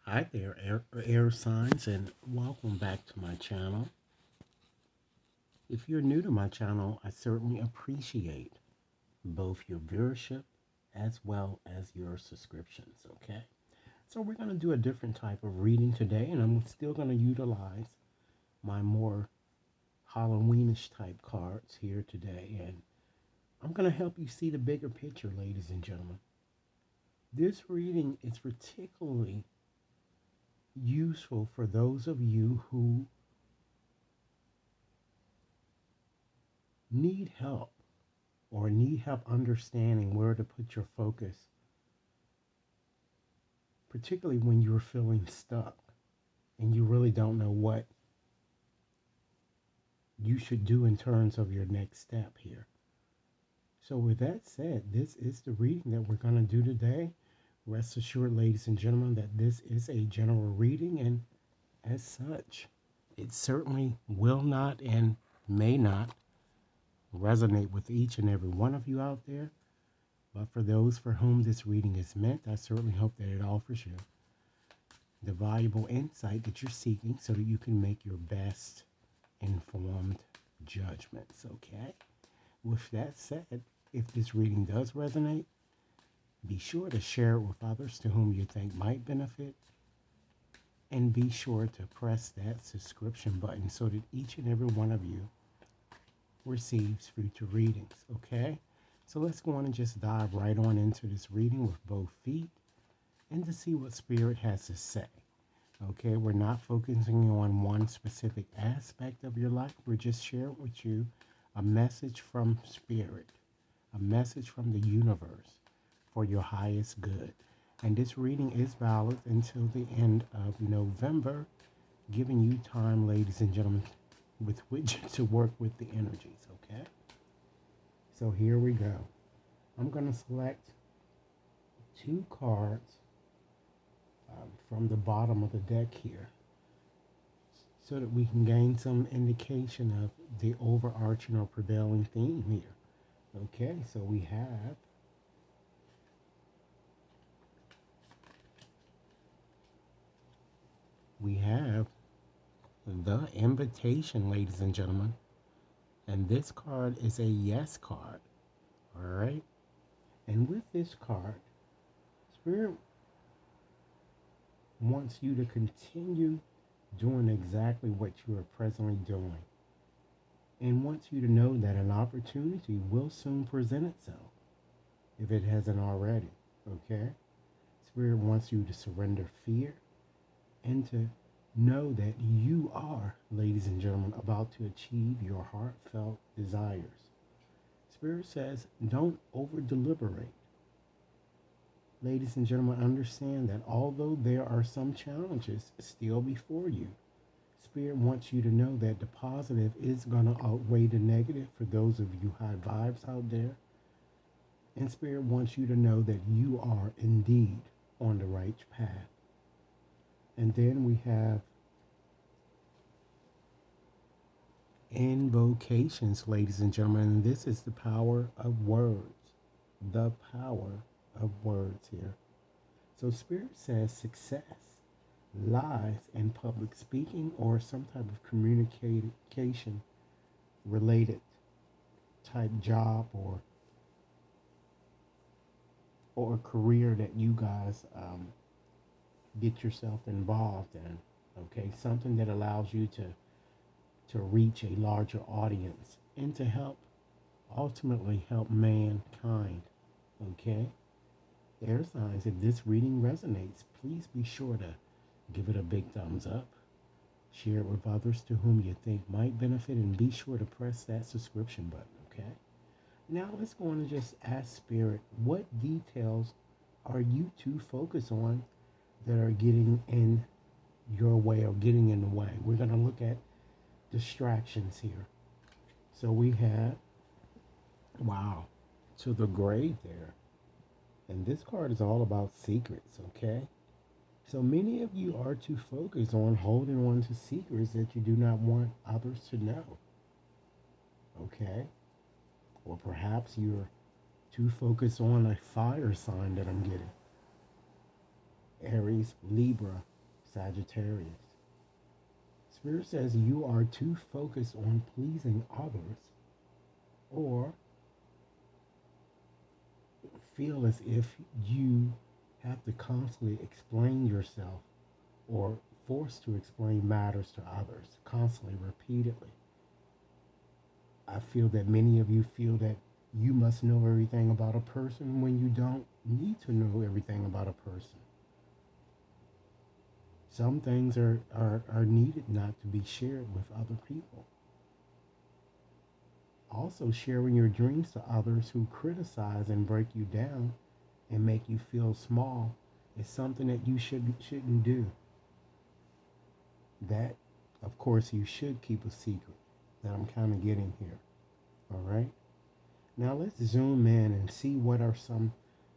Hi there, air signs, and welcome back to my channel. If you're new to my channel, I certainly appreciate both your viewership as well as your subscriptions, okay? So we're going to do a different type of reading today, and I'm still going to utilize my more Halloweenish type cards here today, and I'm going to help you see the bigger picture, ladies and gentlemen. This reading is particularly useful for those of you who need help or need help understanding where to put your focus, particularly when you're feeling stuck and you really don't know what you should do in terms of your next step here. So with that said, this is the reading that we're going to do today. Rest assured, ladies and gentlemen, that this is a general reading, and as such, it certainly will not and may not resonate with each and every one of you out there. But for those for whom this reading is meant, I certainly hope that it offers you the valuable insight that you're seeking so that you can make your best informed judgments, okay? With that said, if this reading does resonate, be sure to share it with others to whom you think might benefit, and be sure to press that subscription button so that each and every one of you receives future readings, okay? So let's go on and just dive right on into this reading with both feet and to see what Spirit has to say. Okay, we're not focusing on one specific aspect of your life. We're just sharing with you a message from Spirit, a message from the universe for your highest good. And this reading is valid until the end of November, giving you time, ladies and gentlemen, with which to work with the energies, okay? So here we go. I'm going to select two cards from the bottom of the deck here so that we can gain some indication of the overarching or prevailing theme here. Okay, so we have the invitation, ladies and gentlemen, and this card is a yes card. All right, and with this card, Spirit wants you to continue doing exactly what you are presently doing, and wants you to know that an opportunity will soon present itself if it hasn't already. Okay, Spirit wants you to surrender fear and to know that you are, ladies and gentlemen, about to achieve your heartfelt desires. Spirit says, don't over deliberate. Ladies and gentlemen, understand that although there are some challenges still before you, Spirit wants you to know that the positive is going to outweigh the negative for those of you high vibes out there. And Spirit wants you to know that you are indeed on the right path. And then we have invocations, ladies and gentlemen. And this is the power of words. The power of words here. So Spirit says success lies in public speaking or some type of communication related type job or a career that you guys get yourself involved in. Okay, something that allows you to reach a larger audience and to ultimately help mankind. Okay, air signs, if this reading resonates, please be sure to give it a big thumbs up, share it with others to whom you think might benefit, and be sure to press that subscription button. Okay, now let's go on and just ask Spirit, what details are you to focus on that are getting in your way or getting in the way? We're going to look at distractions here. So we have, wow, to the grave there. And this card is all about secrets, okay? So many of you are too focused on holding on to secrets that you do not want others to know, okay? Or perhaps you're too focused on a fire sign that I'm getting. Aries, Libra, Sagittarius. Spirit says you are too focused on pleasing others or feel as if you have to constantly explain yourself or forced to explain matters to others constantly, repeatedly. I feel that many of you feel that you must know everything about a person when you don't need to know everything about a person. Some things are needed not to be shared with other people. Also, sharing your dreams to others who criticize and break you down and make you feel small is something that you shouldn't do. That, of course, you should keep a secret that I'm kind of getting here. All right? Now let's zoom in and see what are some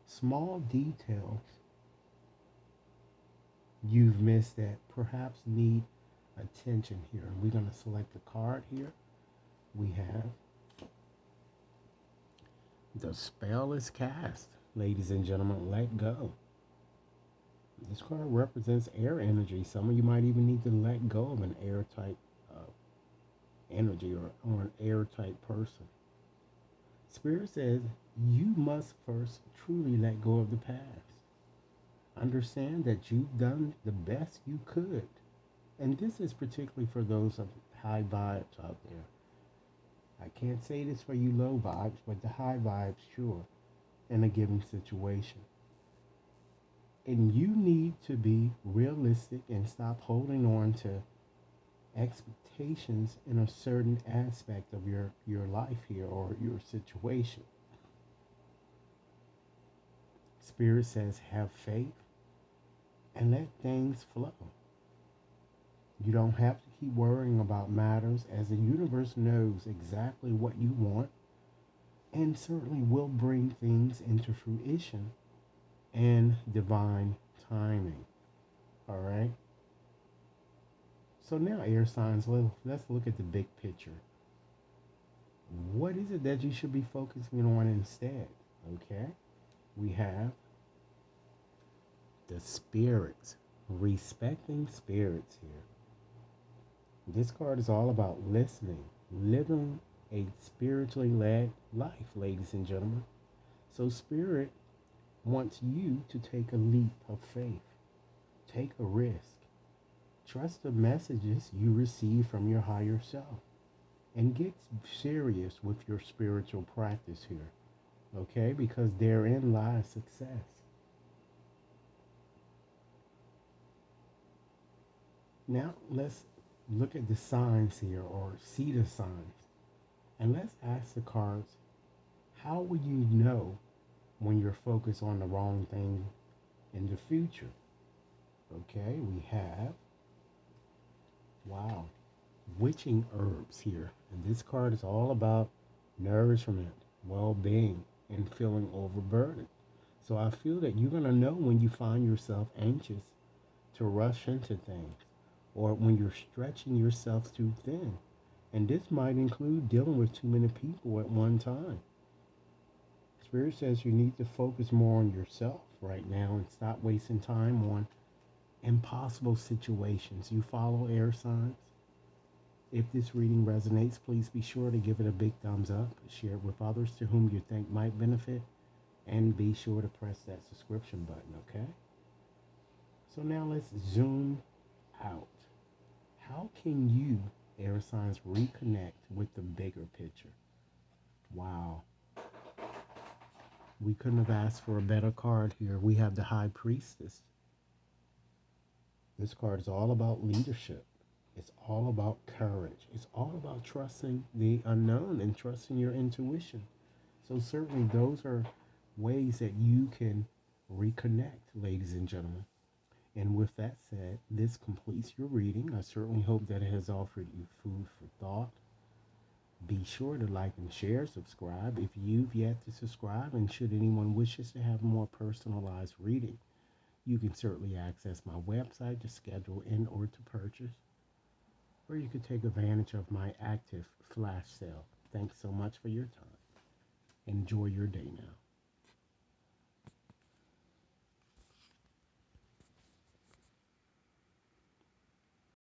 small details you've missed that perhaps need attention here. And we're going to select a card here. We have the spell is cast. Ladies and gentlemen, let go. This card represents air energy. Some of you might even need to let go of an air type energy or an air type person. Spirit says you must first truly let go of the past. Understand that you've done the best you could. And this is particularly for those of high vibes out there. I can't say this for you low vibes, but the high vibes, sure, in a given situation. And you need to be realistic and stop holding on to expectations in a certain aspect of your life here or your situation. Spirit says have faith and let things flow. You don't have to keep worrying about matters as the universe knows exactly what you want and certainly will bring things into fruition and divine timing. All right? So now, air signs, let's look at the big picture. What is it that you should be focusing on instead? Okay? We have the spirits, respecting spirits here. This card is all about listening, living a spiritually led life, ladies and gentlemen. So spirit wants you to take a leap of faith, take a risk, trust the messages you receive from your higher self, and get serious with your spiritual practice here, okay? Because therein lies success. Now let's look at the signs here or see the signs. And let's ask the cards, how will you know when you're focused on the wrong thing in the future? Okay, we have, wow, witching herbs here. And this card is all about nourishment, well-being, and feeling overburdened. So I feel that you're going to know when you find yourself anxious to rush into things or when you're stretching yourself too thin. And this might include dealing with too many people at one time. Spirit says you need to focus more on yourself right now and stop wasting time on impossible situations. You follow air signs? If this reading resonates, please be sure to give it a big thumbs up, share it with others to whom you think might benefit, and be sure to press that subscription button, okay? So now let's zoom out. How can you, air signs, reconnect with the bigger picture? Wow. We couldn't have asked for a better card here. We have the High Priestess. This card is all about leadership. It's all about courage. It's all about trusting the unknown and trusting your intuition. So certainly those are ways that you can reconnect, ladies and gentlemen. And with that said, this completes your reading. I certainly hope that it has offered you food for thought. Be sure to like and share, subscribe if you've yet to subscribe, and should anyone wishes to have more personalized reading, you can certainly access my website to schedule in or to purchase, or you could take advantage of my active flash sale. Thanks so much for your time. Enjoy your day now.